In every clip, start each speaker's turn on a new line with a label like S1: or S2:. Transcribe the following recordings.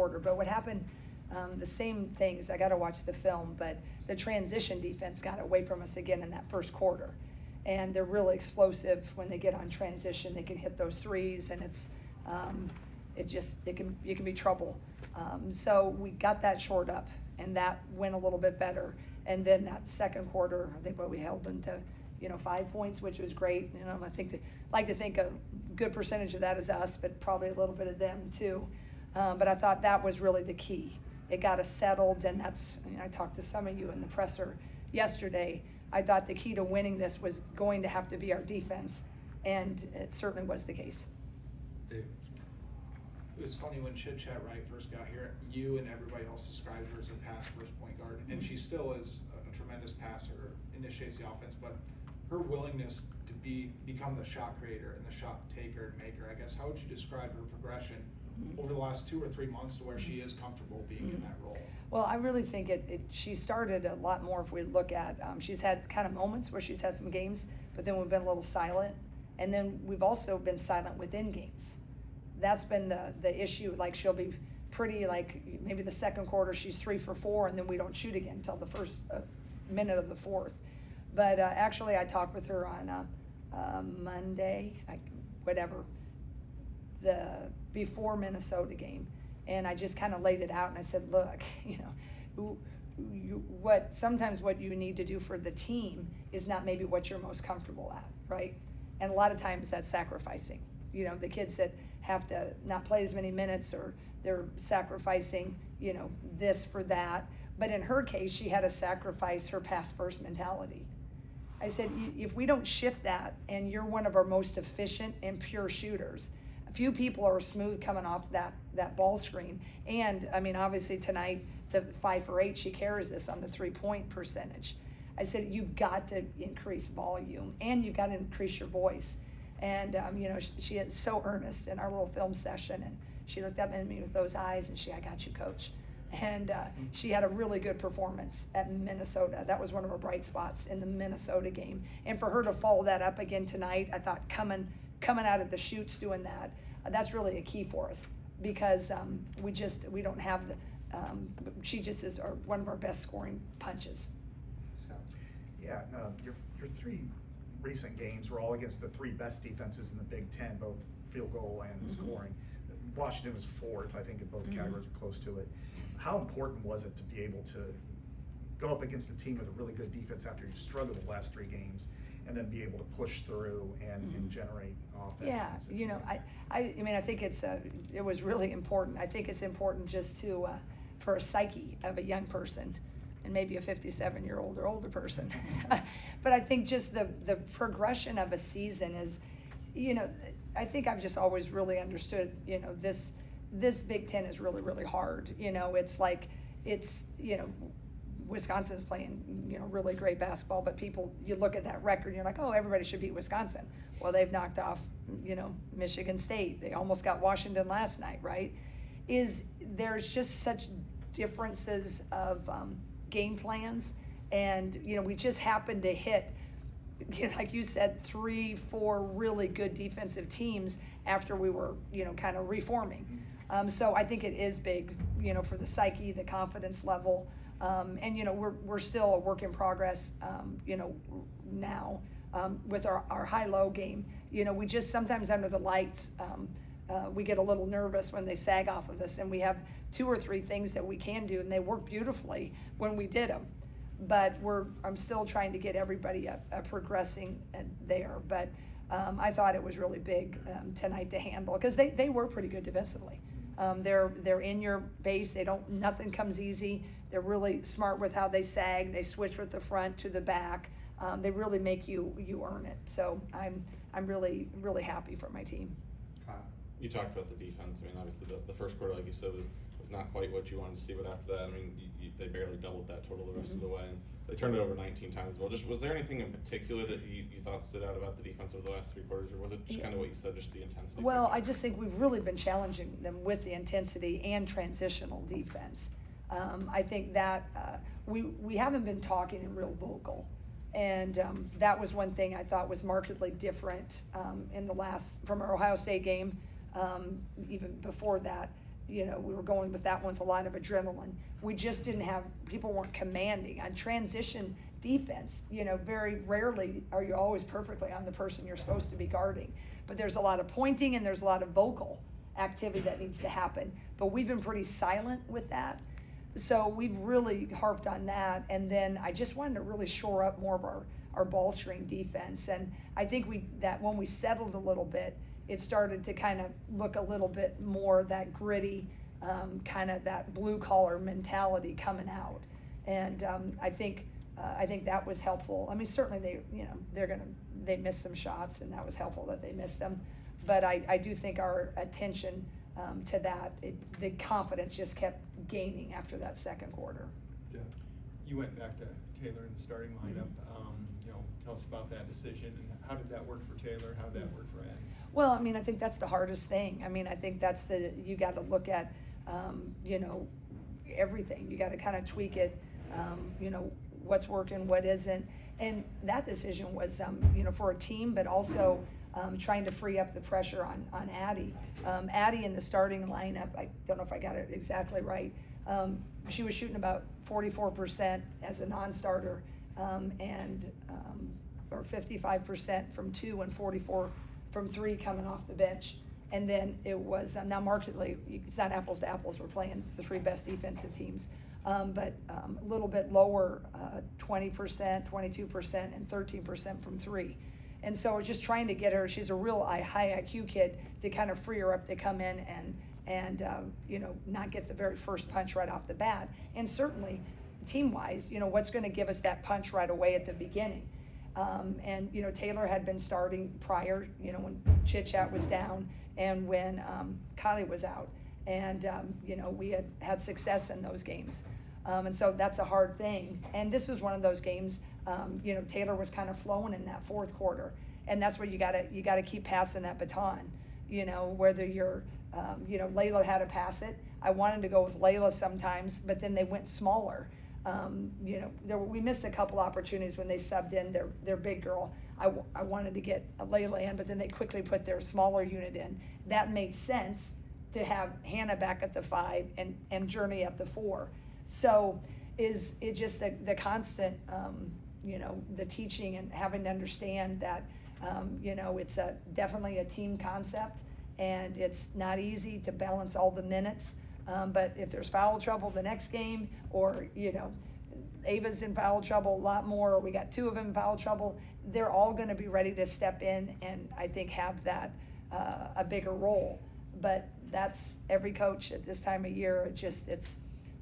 S1: quarter. But what happened, the same things, I got to watch the film, but the transition defense got away from us again in that first quarter. And they're really explosive when they get on transition. They can hit those threes, and it can be trouble. So we got that shored up, and that went a little bit better. And then that second quarter, I think we held them to 5 points, which was great. I like to think a good percentage of that is us, but probably a little bit of them too. But I thought that was really the key. It got us settled, and I talked to some of you in the presser yesterday. I thought the key to winning this was going to have to be our defense, and it certainly was the case.
S2: Dave. It was funny when Chit Chat Wright first got here, you and everybody else described her as a pass-first point guard, and she still is a tremendous passer, initiates the offense, but her willingness to become the shot creator and the shot taker and maker, I guess, how would you describe her progression over the last 2 or 3 months to where she is comfortable being in that role?
S1: Well, I really think she started a lot more. If we look at, she's had kind of moments where she's had some games, but then we've been a little silent, and then we've also been silent within games. That's been the issue. Like, she'll be pretty, like maybe the second quarter she's 3 for 4, and then we don't shoot again until the first minute of the fourth. But actually, I talked with her on Monday, before Minnesota game, and I just kind of laid it out, and I said, look, sometimes what you need to do for the team is not maybe what you're most comfortable at, right? And a lot of times that's sacrificing. The kids that have to not play as many minutes, or they're sacrificing, this for that. But in her case, she had to sacrifice her pass first mentality. I said, if we don't shift that, and you're one of our most efficient and pure shooters, a few people are smooth coming off that ball screen. And obviously tonight, the 5 for 8, she carries this on the 3-point percentage. I said, you've got to increase volume, and you've got to increase your voice. And she is so earnest in our little film session, and she looked up at me with those eyes, and I got you, coach. And she had a really good performance at Minnesota. That was one of her bright spots in the Minnesota game. And for her to follow that up again tonight, I thought coming out of the chutes doing that, that's really a key for us, because we don't have she just is one of our best scoring punches.
S3: Yeah, your 3 recent games were all against the 3 best defenses in the Big Ten, both field goal and scoring. Washington was 4th, I think, in both categories, or close to it. How important was it to be able to go up against a team with a really good defense after you struggled the last 3 games, and then be able to push through and generate offense?
S1: Yeah, I think it was really important. I think it's important just to for a psyche of a young person, and maybe a 57-year-old or older person. But I think just the progression of a season is, I think I've just always really understood, this Big Ten is really, really hard. Wisconsin's playing, really great basketball, but you look at that record and you're like, oh, everybody should beat Wisconsin. Well, they've knocked off, Michigan State. They almost got Washington last night, right? There's just such differences of game plans, and we just happened to hit, like you said, 3-4 really good defensive teams after we were kind of reforming. So I think it is big for the psyche, the confidence level, and we're still a work in progress now with our high-low game. We just sometimes under the lights we get a little nervous when they sag off of us, and we have 2 or 3 things that we can do, and they work beautifully when we did them. But I'm still trying to get everybody progressing there. But I thought it was really big tonight to handle, because they were pretty good defensively. They're in your face. Nothing comes easy. They're really smart with how they sag. They switch with the front to the back. They really make you earn it. So I'm really, really happy for my team.
S4: You talked about the defense. Obviously the first quarter, like you said, was not quite what you wanted to see, but after that, they barely doubled that total the rest of the way, and they turned it over 19 times as well. Just, was there anything in particular that you thought stood out about the defense over the last 3 quarters, or was it just kind of what you said, just the intensity?
S1: Well, I just think we've really been challenging them with the intensity and transitional defense. I think that we haven't been talking in real vocal, and that was one thing I thought was markedly different from our Ohio State game, even before that. we were going with that one with a lot of adrenaline. We just didn't have, people weren't commanding. On transition defense, very rarely are you always perfectly on the person you're supposed to be guarding. But there's a lot of pointing and there's a lot of vocal activity that needs to happen. But we've been pretty silent with that. So we've really harped on that. And then I just wanted to really shore up more of our ball screen defense. And I think that when we settled a little bit, it started to kind of look a little bit more that gritty, kind of that blue collar mentality coming out. And I think that was helpful. I mean, certainly they missed some shots, and that was helpful that they missed them. But I do think our attention to that, the confidence just kept gaining after that second quarter.
S5: Yeah. You went back to Taylor in the starting lineup. Tell us about that decision, and how did that work for Taylor? How did that work for Addie?
S1: Well, I mean, I think that's the hardest thing. I mean, I think that's you got to look at, everything. You got to kind of tweak it, what's working, what isn't. And that decision was, for a team, but also trying to free up the pressure on Addie. Addie in the starting lineup, I don't know if I got it exactly right. She was shooting about 44% as a non-starter, or 55% from 2 and 44 from 3 coming off the bench. And then it was, now markedly, it's not apples to apples, we're playing the 3 best defensive teams, but a little bit lower, 20%, 22%, and 13% from 3. And so we're just trying to get her, she's a real high IQ kid, to kind of free her up to come in and not get the very first punch right off the bat. And certainly, team-wise, what's going to give us that punch right away at the beginning. Taylor had been starting prior, when Chit Chat was down and when Kylie was out. And, we had success in those games. And so that's a hard thing. And this was one of those games, Taylor was kind of flowing in that fourth quarter. And that's where you gotta keep passing that baton, whether you're, Layla had to pass it. I wanted to go with Layla sometimes, but then they went smaller. We missed a couple opportunities when they subbed in their big girl. I wanted to get a Layla in, but then they quickly put their smaller unit in. That made sense to have Hannah back at the 5 and Journey at the 4. So is it just the constant, the teaching and having to understand that, it's definitely a team concept, and it's not easy to balance all the minutes. But if there's foul trouble the next game, or, Ava's in foul trouble a lot more, or we got 2 of them in foul trouble, they're all going to be ready to step in and I think have that a bigger role. But that's every coach at this time of year.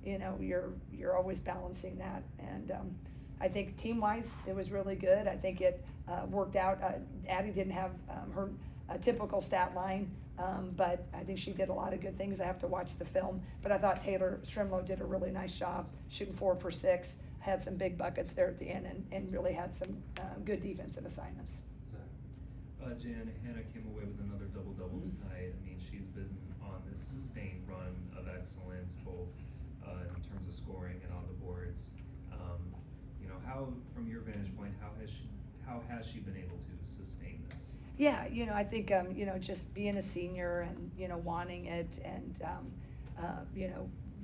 S1: You're always balancing that. And I think team-wise, it was really good. I think it worked out. Addie didn't have her typical stat line. But I think she did a lot of good things. I have to watch the film. But I thought Taylor Strimlow did a really nice job, shooting 4 for 6, had some big buckets there at the end, and really had some good defensive assignments.
S6: Jan, Hannah came away with another double-double tonight. I mean, she's been on this sustained run of excellence, both in terms of scoring and on the boards. How, from your vantage point, how has she been able to sustain this?
S1: Yeah, I think, just being a senior and, wanting it, and,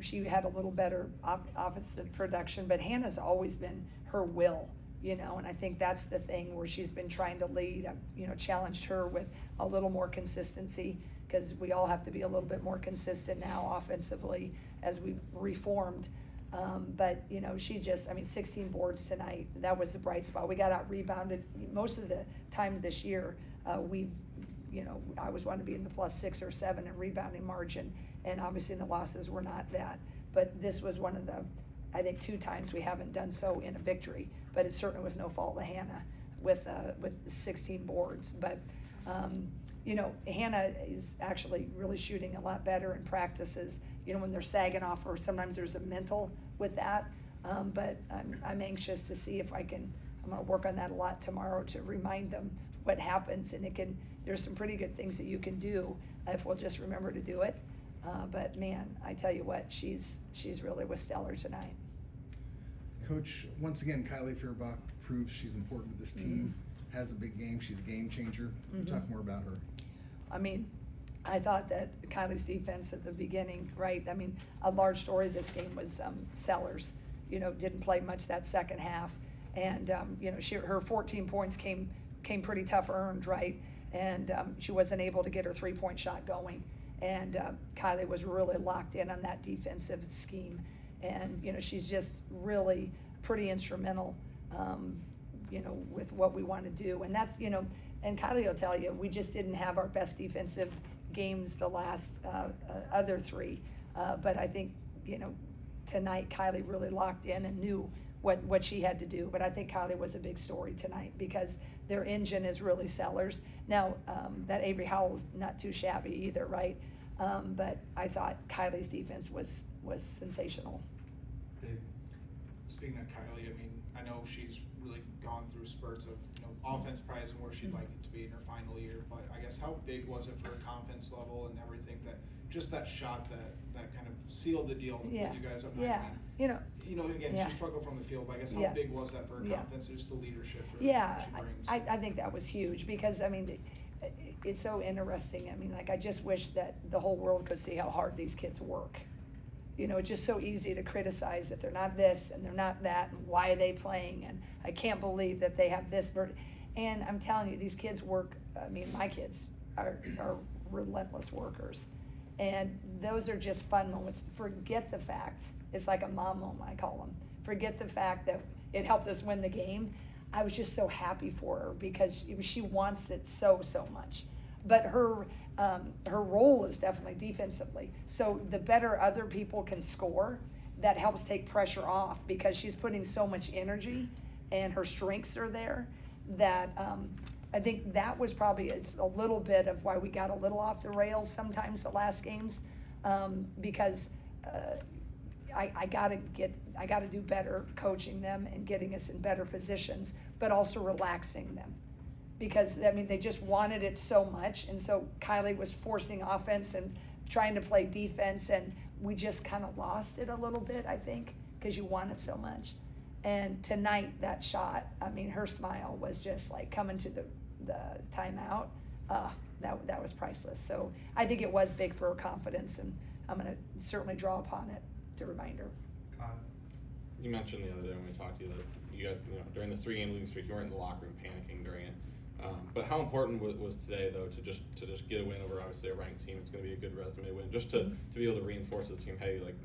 S1: she had a little better offensive production, but Hannah's always been her will, and I think that's the thing where she's been trying to lead. I've, challenged her with a little more consistency, because we all have to be a little bit more consistent now offensively as we've reformed. But, she just, 16 boards tonight, that was the bright spot. We got out rebounded most of the times this year. I always wanted to be in the +6 or 7 in rebounding margin, and obviously in the losses were not that. But this was one of the, I think, 2 times we haven't done so in a victory. But it certainly was no fault of Hannah with 16 boards. But Hannah is actually really shooting a lot better in practices. When they're sagging off, or sometimes there's a mental with that. But I'm anxious to see if I'm going to work on that a lot tomorrow to remind them what happens, and there's some pretty good things that you can do if we'll just remember to do it. But man, I tell you what, she's really was stellar tonight.
S7: Coach, once again, Kylie Feuerbach proves she's important to this team, has a big game, she's a game changer. Talk more about her.
S1: I thought that Kylie's defense at the beginning, right, I mean, a large story of this game was Sellers, didn't play much that second half. And, her 14 points came pretty tough earned, right? And she wasn't able to get her 3-point shot going. And Kylie was really locked in on that defensive scheme. And, she's just really pretty instrumental, with what we want to do. And that's, and Kylie will tell you, we just didn't have our best defensive games the last other three. But I think, tonight Kylie really locked in and knew what she had to do. But I think Kylie was a big story tonight because their engine is really Sellers. Now, that Avery Howell's not too shabby either, right? But I thought Kylie's defense was sensational.
S2: Dave? Speaking of Kylie, I mean, I know she's really gone through spurts of, offense probably isn't where she'd like it to be in her final year, but I guess how big was it for her confidence level and everything just that shot that kind of sealed the deal with you guys up 9? Again,
S1: Yeah.
S2: she struggled from the field, but I guess how
S1: Yeah.
S2: big was that for her
S1: Yeah.
S2: confidence, just the leadership
S1: Yeah,
S2: she brings?
S1: I think that was huge because, I mean, it's so interesting. I mean, like, I just wish that the whole world could see how hard these kids work. It's just so easy to criticize that they're not this and they're not that and why are they playing and I can't believe that they have this. And I'm telling you, these kids work, I mean, my kids are relentless workers. And those are just fun moments. Forget the fact, it's like a mom moment, I call them. Forget the fact that it helped us win the game. I was just so happy for her because she wants it so much. But her role is definitely defensively. So the better other people can score, that helps take pressure off because she's putting so much energy and her strengths are there that I think that was probably it's a little bit of why we got a little off the rails sometimes the last games because I gotta do better coaching them and getting us in better positions, but also relaxing them. Because, I mean, they just wanted it so much, and so Kylie was forcing offense and trying to play defense, and we just kind of lost it a little bit, I think, because you want it so much. And tonight, that shot, I mean, her smile was just like coming to the timeout. That was priceless. So I think it was big for her confidence, and I'm going to certainly draw upon it to remind her.
S4: You mentioned the other day when we talked to you that you guys, during this 3-game losing streak, you weren't in the locker room panicking during it. But how important was today, though, to just get a win over obviously a ranked team? It's going to be a good resume win, just to be able to reinforce to the team, hey, like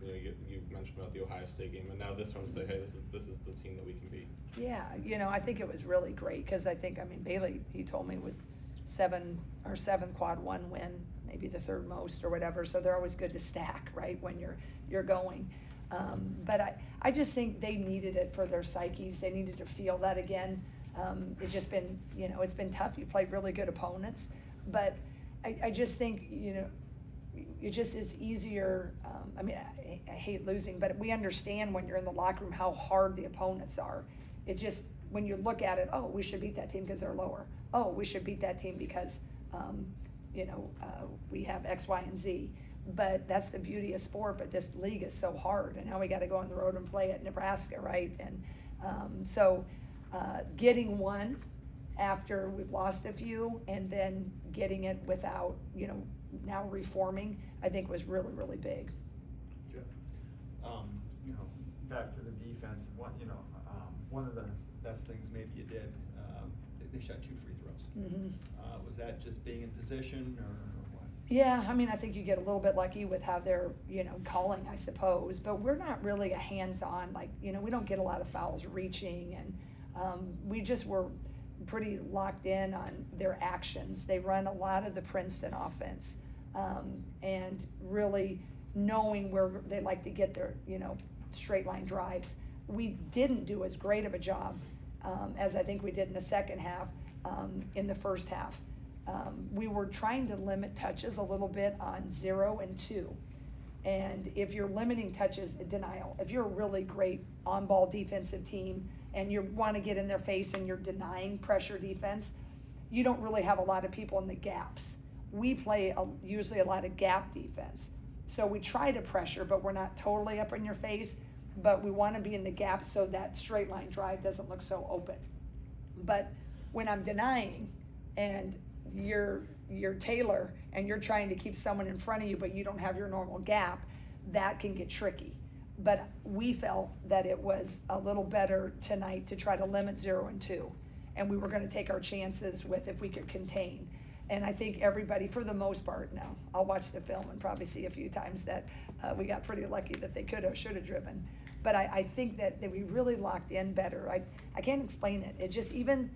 S4: you've mentioned about the Ohio State game, and now this one to say, hey, this is the team that we can beat.
S1: Yeah, I think it was really great because I think, Bailey, he told me with 7th quad 1 win, maybe the 3rd most or whatever. So they're always good to stack, right, when you're going. But I just think they needed it for their psyches. They needed to feel that again. It's just been, it's been tough. You played really good opponents, but I just think, it just is easier. I hate losing, but we understand when you're in the locker room how hard the opponents are. It just, when you look at it, oh, we should beat that team because they're lower. Oh, we should beat that team because, we have X, Y, and Z. But that's the beauty of sport, but this league is so hard, and now we got to go on the road and play at Nebraska, right? And getting one after we've lost a few and then getting it without, now reforming, I think was really, really big.
S5: Back to the defense, one of the best things maybe you did, they shot 2 free throws.
S1: Mm-hmm.
S5: Was that just being in position or what?
S1: Yeah, I think you get a little bit lucky with how they're, calling, I suppose, but we're not really a hands-on, we don't get a lot of fouls reaching, and we just were pretty locked in on their actions. They run a lot of the Princeton offense, and really knowing where they like to get their, straight line drives. We didn't do as great of a job as I think we did in the second half, in the first half. We were trying to limit touches a little bit on 0 and 2. And if you're limiting touches, denial. If you're a really great on-ball defensive team and you want to get in their face and you're denying pressure defense, you don't really have a lot of people in the gaps. We play usually a lot of gap defense. So we try to pressure, but we're not totally up in your face, but we want to be in the gap so that straight line drive doesn't look so open. But when I'm denying and you're Taylor and you're trying to keep someone in front of you, but you don't have your normal gap, that can get tricky. But we felt that it was a little better tonight to try to limit 0 and 2. And we were gonna take our chances with if we could contain. And I think everybody, for the most part, now, I'll watch the film and probably see a few times that we got pretty lucky that they could have, should have driven. But I think that we really locked in better. I can't explain it. It just even,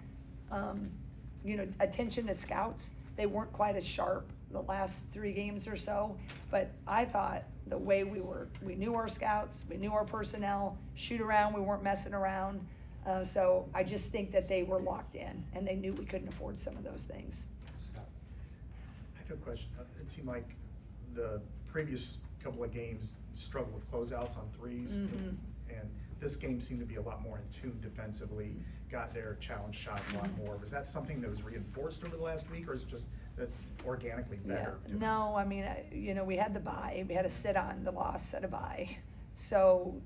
S1: attention to scouts, they weren't quite as sharp the last 3 games or so. But I thought the way we knew our scouts, we knew our personnel, shoot around, we weren't messing around. So I just think that they were locked in and they knew we couldn't afford some of those things.
S3: I had a question. It seemed like the previous couple of games struggled with closeouts on threes.
S1: Mhm.
S3: And this game seemed to be a lot more in tune defensively, got their challenge shots a lot more. Was that something that was reinforced over the last week, or is it just that organically better?
S1: Yeah. No, I mean, we had the bye, we had to sit on the loss, set a bye. So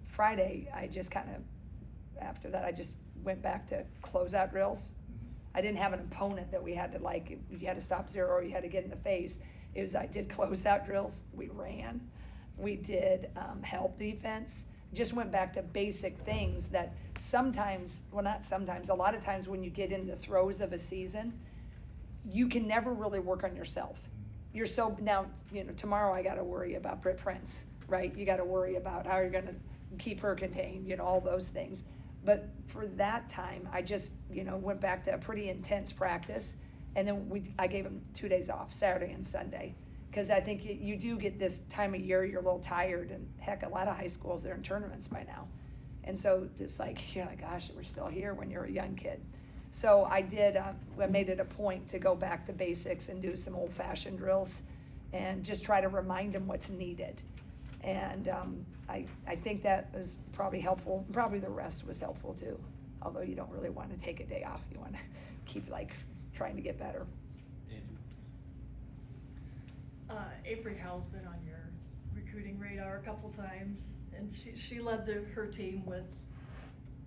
S1: Friday, I just kind of, after that, I just went back to closeout drills. I didn't have an opponent that we had to you had to stop 0 or you had to get in the face. I did closeout drills, we ran, we did help defense, just went back to basic things that sometimes, well not sometimes, a lot of times when you get in the throes of a season, you can never really work on yourself. You're so, now, tomorrow I gotta worry about Britt Prince, right? You gotta worry about how you're gonna keep her contained, all those things. But for that time, I just, went back to a pretty intense practice. And then I gave them 2 days off, Saturday and Sunday. Because I think you do get this time of year, you're a little tired. And heck, a lot of high schools, they're in tournaments by now. And so it's like, you're like, gosh, we're still here when you're a young kid. So I made it a point to go back to basics and do some old fashioned drills and just try to remind them what's needed. And I think that was probably helpful. Probably the rest was helpful too. Although you don't really want to take a day off. You want to keep trying to get better.
S8: Avery Howell's been on your recruiting radar a couple times, and she led her team with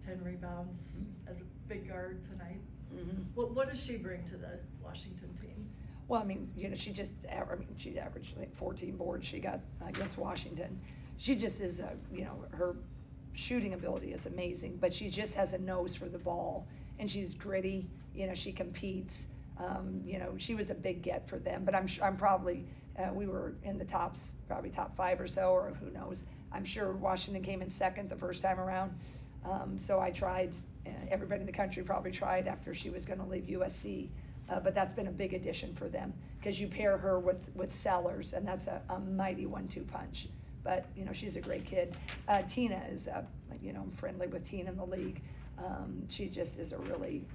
S8: 10 rebounds as a big guard tonight.
S1: Mm-hmm.
S8: What does she bring to the Washington team?
S1: Well, I mean, she averaged like 14 boards she got against Washington. She just is, her shooting ability is amazing, but she just has a nose for the ball, and she's gritty. She competes. She was a big get for them, but I'm probably, we were in the probably top 5 or so, or who knows. I'm sure Washington came in second the first time around. So I tried, everybody in the country probably tried after she was gonna leave USC. But that's been a big addition for them, because you pair her with Sellers, and that's a mighty 1-2 punch. But, she's a great kid. Tina is, I'm friendly with Tina in the league. She just is a really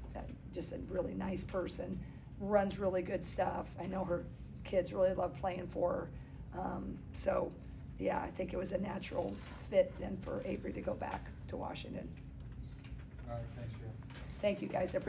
S1: nice person, runs really good stuff. I know her kids really love playing for her. So, yeah, I think it was a natural fit then for Avery to go back to Washington.
S9: All right, thanks, Joe.
S1: Thank you, guys.